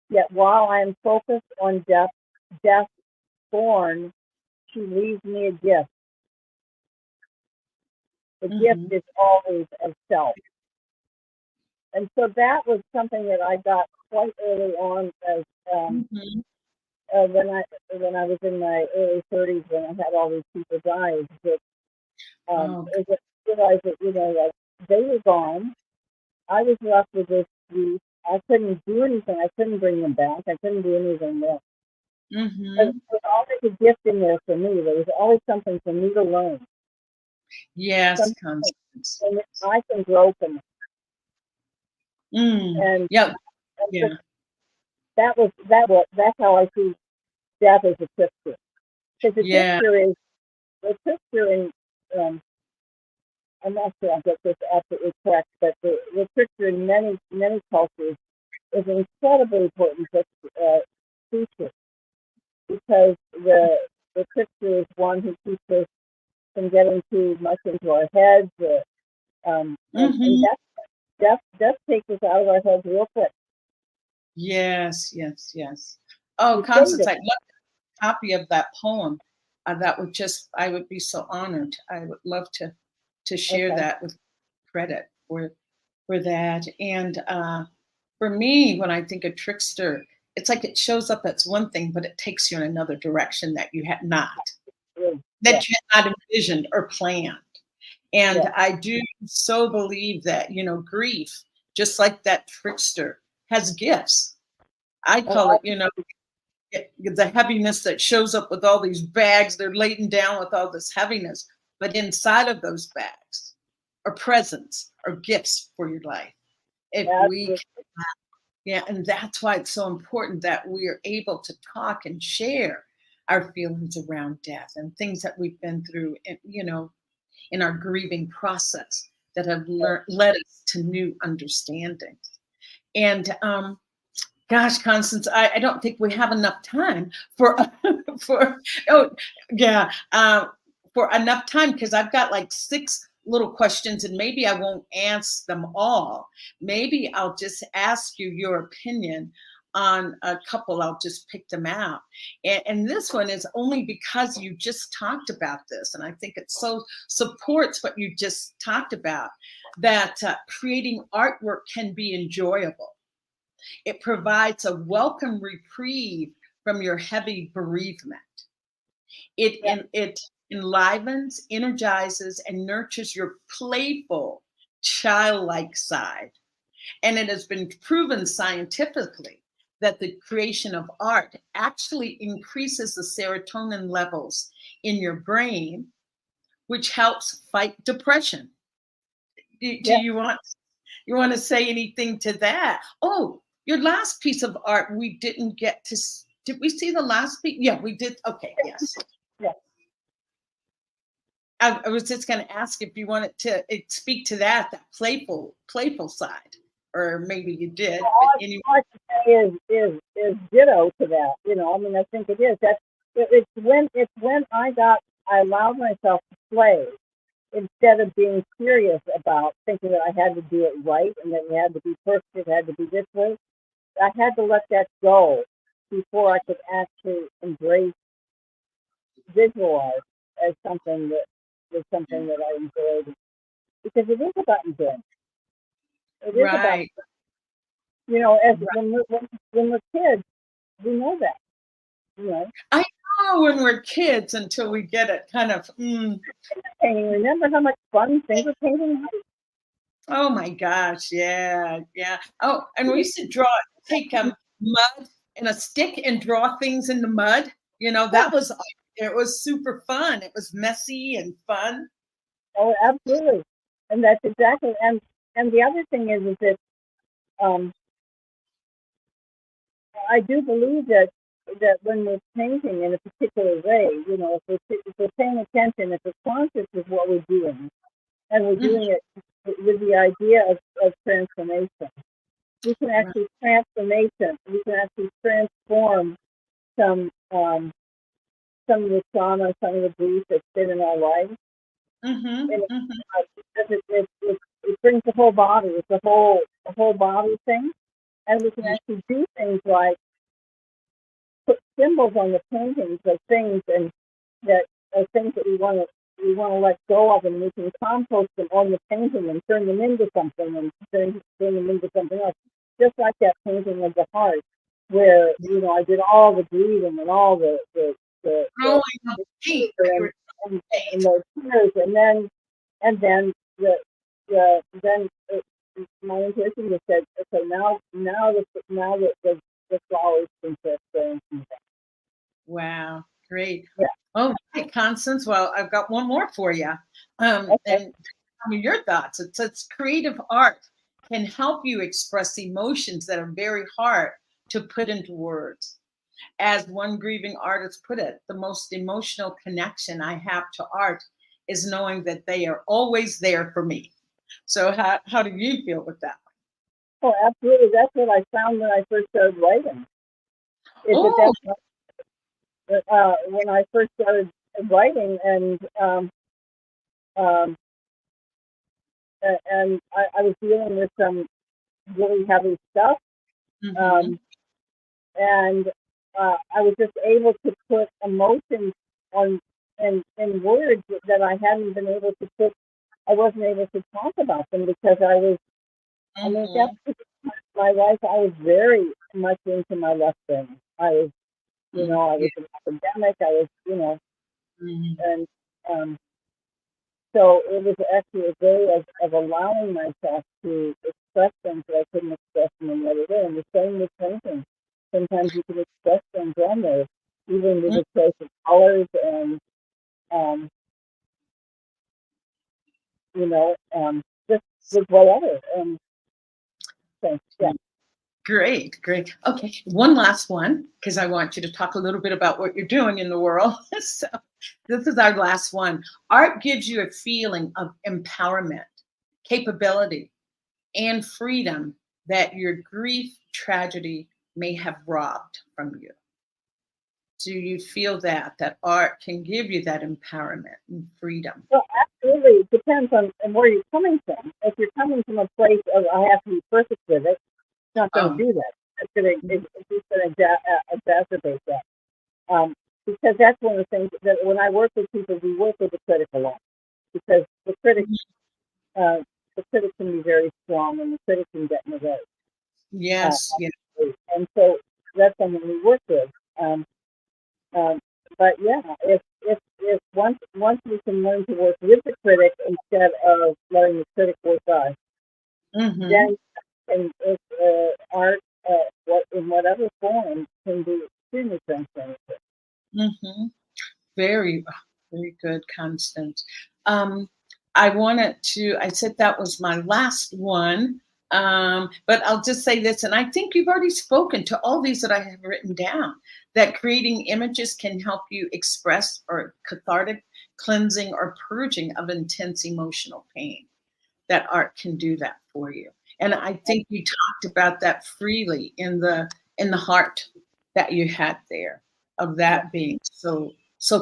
Speaker 3: Yet while I am focused on death born, she leaves me a gift. The gift
Speaker 2: Hmm.
Speaker 3: is always of self. And so that was something that I got quite early on as
Speaker 2: Hmm.
Speaker 3: when I was in my early 30s, when I had all these people die. Is that
Speaker 2: Oh,
Speaker 3: is that I realized that, like, they were gone. I was left with this grief. I couldn't do anything. I couldn't bring them back. I couldn't do anything more. But
Speaker 2: hmm.
Speaker 3: there was always a gift in there for me. There was always something for me to learn.
Speaker 2: Yes,
Speaker 3: Something
Speaker 2: Constance.
Speaker 3: that I can grow from it.
Speaker 2: Mm.
Speaker 3: And,
Speaker 2: Yeah,
Speaker 3: and so
Speaker 2: yeah,
Speaker 3: that's how I see death as a trickster. Because
Speaker 2: yeah.
Speaker 3: the trickster in I'm not sure I'll get this absolutely correct, but the trickster in many cultures is an incredibly important feature, because the trickster is one who keeps us from getting too much into our heads, and
Speaker 2: Hmm.
Speaker 3: death takes us out of our heads real quick.
Speaker 2: Yes, yes, yes. Oh,
Speaker 3: You say
Speaker 2: Constance,
Speaker 3: that.
Speaker 2: I'd love a copy of that poem. That would just, I would be so honored. I would love to share
Speaker 3: Okay.
Speaker 2: that with credit for that. And for me, when I think of trickster, it's like it shows up as one thing, but it takes you in another direction that you had not,
Speaker 3: Yeah.
Speaker 2: that you had not envisioned or planned. And
Speaker 3: Yeah.
Speaker 2: I do so believe that, grief, just like that trickster, has gifts. I call
Speaker 3: Oh,
Speaker 2: it, the heaviness that shows up with all these bags. They're laden down with all this heaviness. But inside of those bags are presents or gifts for your life. If we,
Speaker 3: absolutely.
Speaker 2: yeah, and that's why it's so important that we are able to talk and share our feelings around death and things that we've been through, in our grieving process that have led us to new understandings. And gosh, Constance, I don't think we have enough time for for oh yeah for enough time, because I've got like six little questions, and maybe I won't ask them all. Maybe I'll just ask you your opinion on a couple. I'll just pick them out. And this one is only because you just talked about this, and I think it so supports what you just talked about, that creating artwork can be enjoyable. It provides a welcome reprieve from your heavy bereavement.
Speaker 3: Yeah.
Speaker 2: It enlivens, energizes, and nurtures your playful, childlike side. And it has been proven scientifically that the creation of art actually increases the serotonin levels in your brain, which helps fight depression. Do
Speaker 3: Yeah.
Speaker 2: you want to say anything to that? Oh, your last piece of art we didn't get to. Did we see the last piece? Yeah, we did. Okay, yes.
Speaker 3: Yeah.
Speaker 2: I was just going to ask if you wanted to speak to that playful side, or maybe you did. But anyway,
Speaker 3: All I can say is ditto to that. I mean, I think it is. It's when I allowed myself to play, instead of being serious about thinking that I had to do it right and that it had to be perfect, it had to be this way. I had to let that go before I could actually embrace, visualize as something that was something that I enjoyed, because it is about enjoyment. It is about,
Speaker 2: right.
Speaker 3: as
Speaker 2: Right.
Speaker 3: when we're kids, we know that. You know,
Speaker 2: I know when we're kids until we get it kind of.
Speaker 3: painting. Remember how much fun finger painting was?
Speaker 2: Oh my gosh, yeah, yeah. Oh, and we used to take mud and a stick and draw things in the mud.
Speaker 3: Yeah,
Speaker 2: That was art. It was super fun. It was messy and fun.
Speaker 3: Oh, absolutely. And that's exactly, and the other thing is that um, I do believe that when we're painting in a particular way, you know, if we're paying attention, if we're conscious of what we're doing, and we're
Speaker 2: Mhm.
Speaker 3: doing it with the idea of transformation, we can
Speaker 2: Right.
Speaker 3: actually transformation. We can actually transform some um, some of the trauma, some of the grief that's been in our life,
Speaker 2: Mhm.
Speaker 3: and
Speaker 2: Mhm.
Speaker 3: because it brings the whole body. It's a whole body thing, and we can
Speaker 2: Yeah.
Speaker 3: actually do things like put symbols on the paintings of things and that are things that we want to let go of, and we can compost them on the painting and turn them into something and turn them into something else. Just like that painting of the heart, where I did all the breathing and all
Speaker 2: Throwing
Speaker 3: the
Speaker 2: up paint.
Speaker 3: picture
Speaker 2: I
Speaker 3: and those tears, and then then my intuition just said, okay, now the flowers can start growing.
Speaker 2: Wow, great.
Speaker 3: Yeah.
Speaker 2: Oh, right, Constance. Well, I've got one more for you.
Speaker 3: Okay.
Speaker 2: And tell me your thoughts. It says creative art can help you express emotions that are very hard to put into words. As one grieving artist put it, the most emotional connection I have to art is knowing that they are always there for me. So, how do you feel with that?
Speaker 3: Oh, absolutely. That's what I found when I first started writing. Is that
Speaker 2: Oh,
Speaker 3: when I first started writing, um, and I was dealing with some really heavy stuff,
Speaker 2: mm-hmm,
Speaker 3: um, and I was just able to put emotions on in words that I hadn't been able to put. I wasn't able to talk about them because I was. I mean,
Speaker 2: mm-hmm,
Speaker 3: that's my life. I was very much into my left brain. I
Speaker 2: yeah,
Speaker 3: was an academic. I was,
Speaker 2: mhm,
Speaker 3: and um, so it was actually a way of allowing myself to express things that I couldn't express in any other way. And the same with painting. Sometimes you can express things on there, even with
Speaker 2: mm,
Speaker 3: the choice of colors and, um, just with whatever. And so, yeah.
Speaker 2: great, great. Okay, one last one because I want you to talk a little bit about what you're doing in the world. So, this is our last one. Art gives you a feeling of empowerment, capability, and freedom that your grief tragedy may have robbed from you. Do you feel that art can give you that empowerment and freedom?
Speaker 3: Well, absolutely. It depends on where you're coming from. If you're coming from a place of I have to be perfect with it, it's not going to
Speaker 2: Oh,
Speaker 3: do that. It's just going to exacerbate that. Um, because that's one of the things that when I work with people, we work with the critic a lot because uh, the critic can be very strong and the critic can get in the way. Uh,
Speaker 2: yes, yes.
Speaker 3: and so that's someone we work with. Um, um, but yeah, if once we can learn to work with the critic instead of letting the critic work us,
Speaker 2: Mm-hmm,
Speaker 3: then if art, what in whatever form, can be extremely transformative.
Speaker 2: mm-hmm. Very, very good, Constance. Um, I said that was my last one, but I'll just say this, and I think you've already spoken to all these that I have written down, that creating images can help you express or cathartic cleansing or purging of intense emotional pain. That art can do that for you. And I think you talked about that freely in the heart that you had there, of
Speaker 3: Yeah.
Speaker 2: that being so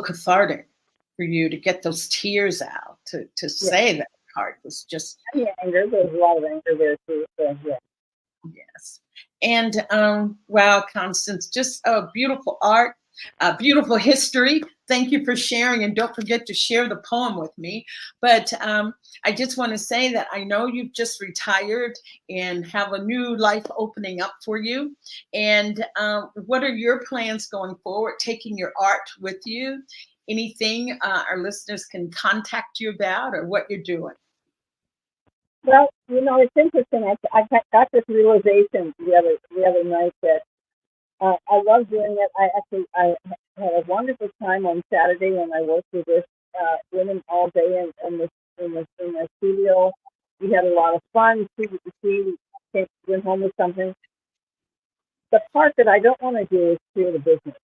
Speaker 2: cathartic for you to get those tears out, to
Speaker 3: Yeah.
Speaker 2: say that heart was just
Speaker 3: And the anger, there's a lot of anger there too. So yeah.
Speaker 2: yes. And wow, Constance, just a beautiful art, a beautiful history. Thank you for sharing. And don't forget to share the poem with me. But I just want to say that I know you've just retired and have a new life opening up for you. And what are your plans going forward, taking your art with you? Anything our listeners can contact you about or what you're doing?
Speaker 3: Well, it's interesting. I got this realization the other night that I love doing it. I actually had a wonderful time on Saturday when I worked with this women all day in the studio. We had a lot of fun. She went home with something. The part that I don't want to do is create a business.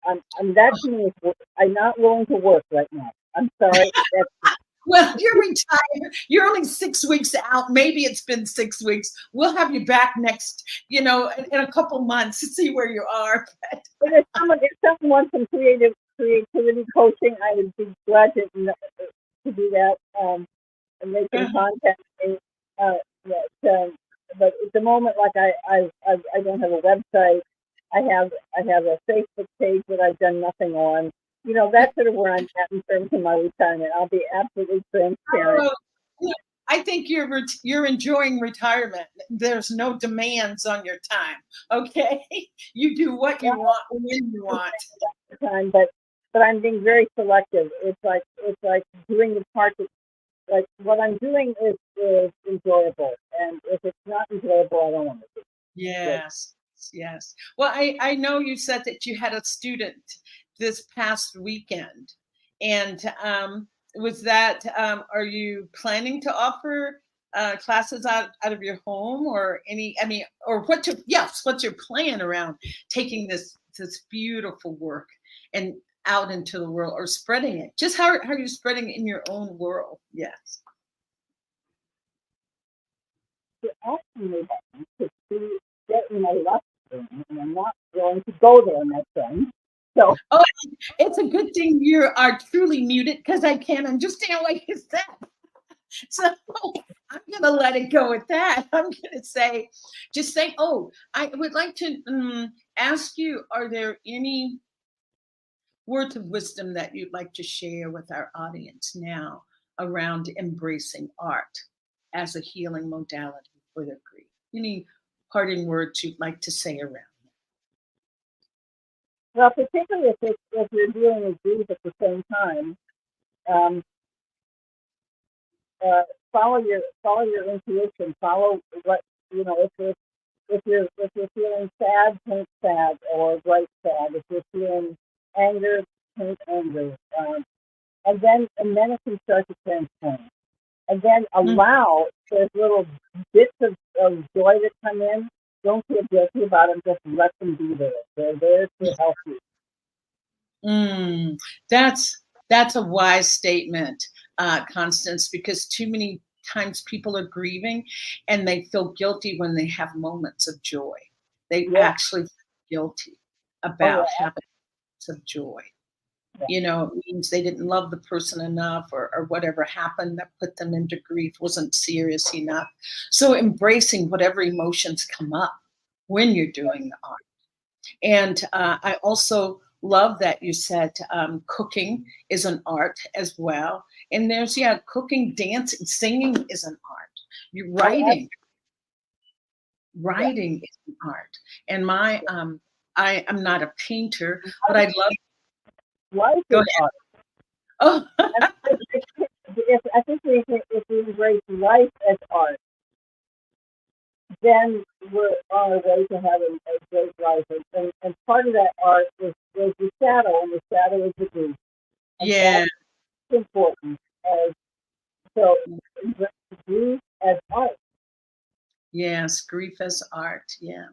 Speaker 3: That to me is I'm not willing to work right now. I'm sorry.
Speaker 2: Well, you're retired. You're only 6 weeks out. Maybe it's been 6 weeks. We'll have you back next, in a couple months to see where you are.
Speaker 3: If someone wants some creativity coaching, I would be glad to do that. And they can contact me. But at the moment, like I don't have a website. I have a Facebook page that I've done nothing on. That's sort of where I'm at in terms of my retirement. I'll be absolutely transparent.
Speaker 2: Oh, I think you're enjoying retirement. There's no demands on your time. Okay, you do what you want when you want.
Speaker 3: Time, but I'm being very selective. It's like doing the part that, like, what I'm doing is enjoyable, and if it's not enjoyable, I don't want to do it.
Speaker 2: Yes, yes. Well, I know you said that you had a student this past weekend, and was that are you planning to offer classes out of your home or any? I mean, or what's your plan around taking this beautiful work and out into the world or spreading it? Just how are you spreading it in your own world? Yes.
Speaker 3: You're asking me to get in a lesson, and I'm not going to go there, my friend. So,
Speaker 2: oh, it's a good thing you are truly muted because I can't understand what you said. So I'm going to let it go with that. I'm going to just say, I would like to ask you, are there any words of wisdom that you'd like to share with our audience now around embracing art as a healing modality for their grief? Any parting words you'd like to say around?
Speaker 3: well, particularly if you're dealing with grief at the same time, um, follow your intuition. Follow what if you're feeling sad, paint sad, or bright sad. If you're feeling anger, paint anger, and then it can start to transform. And then allow those little bits of joy that come in. Don't feel guilty about them. Just let them be there. They're there to help you.
Speaker 2: Mm, that's a wise statement, Constance, because too many times people are grieving and they feel guilty when they have moments of joy. They actually feel guilty about having moments of joy. It means they didn't love the person enough or whatever happened that put them into grief wasn't serious enough. So embracing whatever emotions come up when you're doing the art. And I also love that you said cooking is an art as well. And there's, cooking, dancing, singing is an art. You writing is an art. And I am not a painter, but I love.
Speaker 3: Life
Speaker 2: Go
Speaker 3: is
Speaker 2: ahead.
Speaker 3: art.
Speaker 2: Oh,
Speaker 3: I think if we embrace life as art, then we're on our way to having a great life. And part of that art is the shadow, and the shadow is the grief.
Speaker 2: yeah.
Speaker 3: That's important. So embrace grief as art.
Speaker 2: Yes, grief as art. Yes.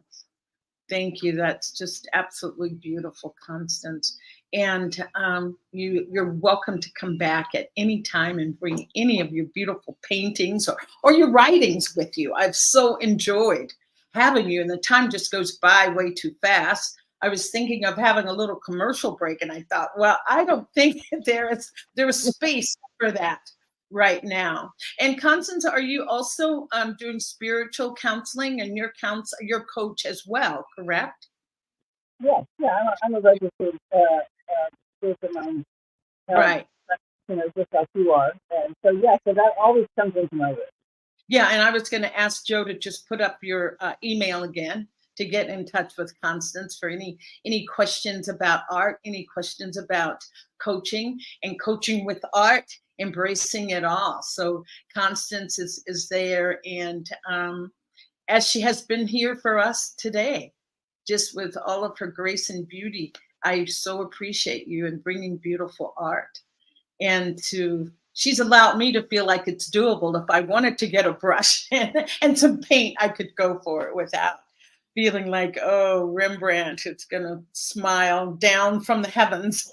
Speaker 2: Thank you. That's just absolutely beautiful, Constance. And you're welcome to come back at any time and bring any of your beautiful paintings or your writings with you. I've so enjoyed having you, and the time just goes by way too fast. I was thinking of having a little commercial break, and I thought, well, I don't think there is space for that right now. And Constance, are you also doing spiritual counseling and your coach as well, correct?
Speaker 3: Yes, yeah, I'm a registered person.
Speaker 2: Right.
Speaker 3: Just like you are. And so so that always comes into my way.
Speaker 2: Yeah, and I was going to ask Joe to just put up your email again to get in touch with Constance for any questions about art, any questions about coaching and coaching with art, embracing it all. So Constance is there, and as she has been here for us today, just with all of her grace and beauty, I so appreciate you and bringing beautiful art. And she's allowed me to feel like it's doable. If I wanted to get a brush and some paint, I could go for it without feeling like, oh, Rembrandt, it's going to smile down from the heavens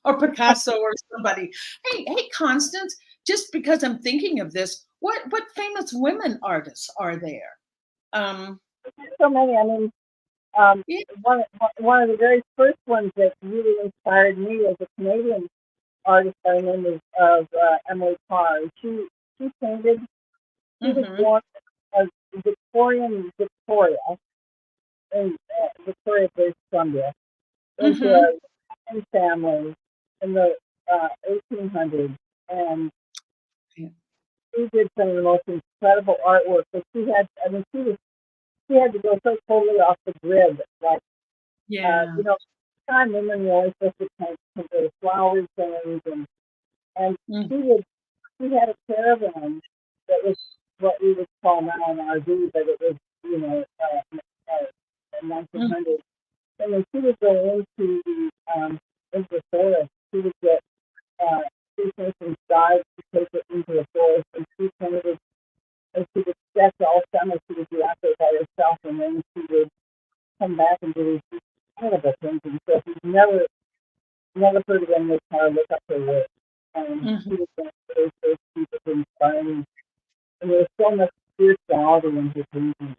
Speaker 2: or Picasso or somebody. Hey, Constance, just because I'm thinking of this, what famous women artists are there?
Speaker 3: So many. I mean,
Speaker 2: Yeah.
Speaker 3: one of the very first ones that really inspired me was a Canadian artist by the name of Emily Carr. She painted. She was
Speaker 2: Mm-hmm.
Speaker 3: born as Victorian Victoria in Victoria, British Columbia, into
Speaker 2: Mm-hmm.
Speaker 3: a Russian family in the 1800s, and
Speaker 2: Yeah.
Speaker 3: she did some of the most incredible artwork. But she had to go so totally off the grid, like
Speaker 2: Yeah.
Speaker 3: you know, time women were always supposed to paint the flowers things, and
Speaker 2: Mm-hmm.
Speaker 3: she would she had a caravan that was what we would call now an RV, but it was, in 1900. And when she would go into the forest, she would get tree mason guides to take it into the forest, and she painted, and she would sketch all summer. She would do that by herself, and then she would come back and do these incredible paintings. So if you've never heard of any of her, look up her work.
Speaker 2: Mm-hmm.
Speaker 3: She was one of those first people to inspire me. And there's so much spirituality in her painting.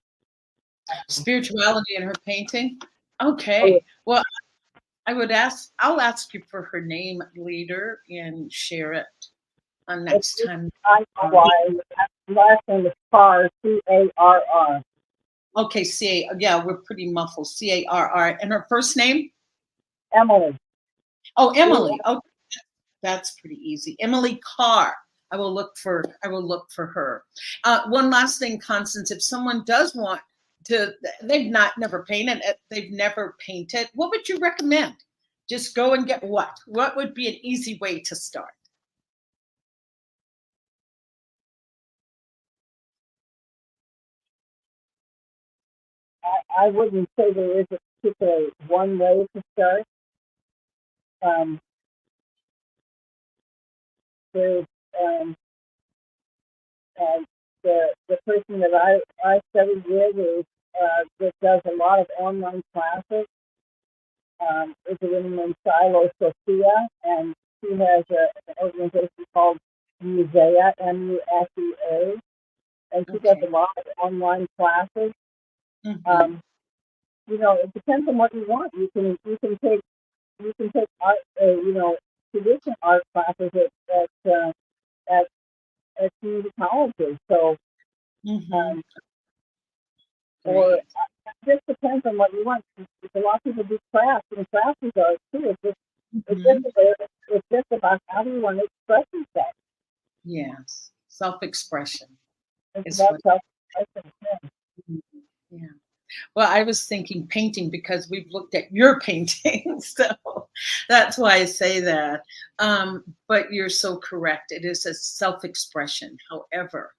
Speaker 2: Spirituality in her painting.
Speaker 3: Oh,
Speaker 2: Okay. Well, I'll ask you for her name later and share it next
Speaker 3: it's
Speaker 2: time.
Speaker 3: I know
Speaker 2: Um,
Speaker 3: why. Last name is Carr, Carr.
Speaker 2: okay, yeah, we're pretty muffled. Carr. And her first name?
Speaker 3: Emily.
Speaker 2: Oh,
Speaker 3: C-
Speaker 2: Emily. Okay, that's pretty easy. Emily Carr. I will look for her. One last thing, Constance, if someone does want to, they've not never painted it, they've never painted, what would you recommend? Just go and get what? What would be an easy way to start?
Speaker 3: I wouldn't say there is a particular one way to start. Um, there's the person that I studied with is that does a lot of online classes. Is a woman named Silo Sophia, and she has an organization called Musea, MUSEA, and she does
Speaker 2: Okay.
Speaker 3: a lot of online classes.
Speaker 2: Mm-hmm.
Speaker 3: Um, it depends on what you want. You can take art, traditional art classes at at community colleges. So,
Speaker 2: Mm-hmm.
Speaker 3: um, or
Speaker 2: Great.
Speaker 3: it just depends on what you want. A lot of people do crafts, and crafts is art too. It's just
Speaker 2: Mm-hmm.
Speaker 3: about, it's just about how do you want to express yourself.
Speaker 2: Yes. Self-expression
Speaker 3: It's
Speaker 2: is
Speaker 3: about
Speaker 2: what.
Speaker 3: self-expression. Yeah.
Speaker 2: Mhm. Yeah. Well, I was thinking painting because we've looked at your painting, so that's why I say that. But you're so correct. It is a self-expression, however,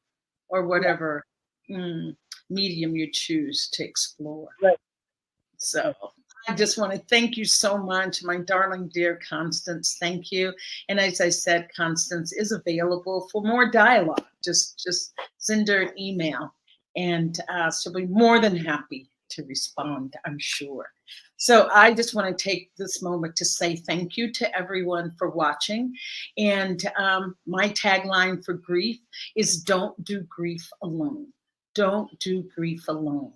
Speaker 2: or
Speaker 3: Yeah,
Speaker 2: whatever mm, medium you choose to explore.
Speaker 3: right.
Speaker 2: So I just want to thank you so much, my darling dear Constance. Thank you. And as I said, Constance is available for more dialogue. Just send her an email, and she'll be more than happy to respond, I'm sure. So I just want to take this moment to say thank you to everyone for watching. And my tagline for grief is don't do grief alone. Don't do grief alone.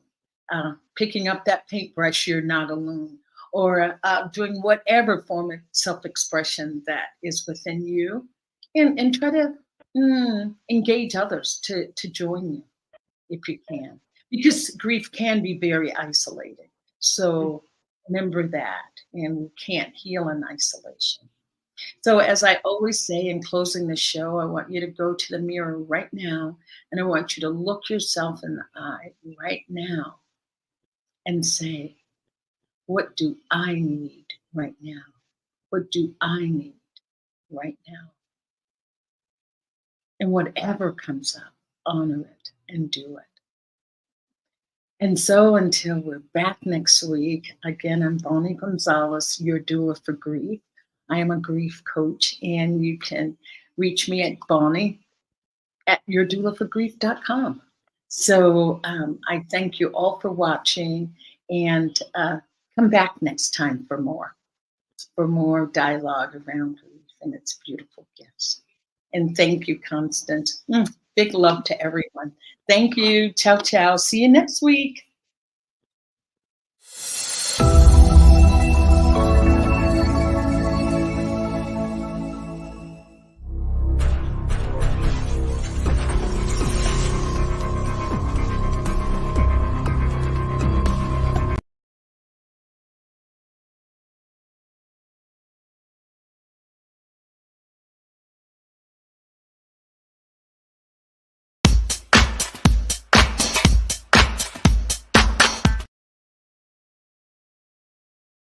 Speaker 2: Picking up that paintbrush, you're not alone, or doing whatever form of self-expression that is within you, and try to engage others to join you if you can, because grief can be very isolating. So remember that, and we can't heal in isolation. So, as I always say in closing the show, I want you to go to the mirror right now, and I want you to look yourself in the eye right now and say, what do I need right now? What do I need right now? And whatever comes up, honor it and do it. And so until we're back next week, again, I'm Bonnie Gonzalez, your doula for grief. I am a grief coach, and you can reach me at bonnie@yourdoulaforgrief.com. So I thank you all for watching, and come back next time for more dialogue around grief and its beautiful gifts. And thank you, Constance. Big love to everyone. Thank you. Ciao, ciao. See you next week.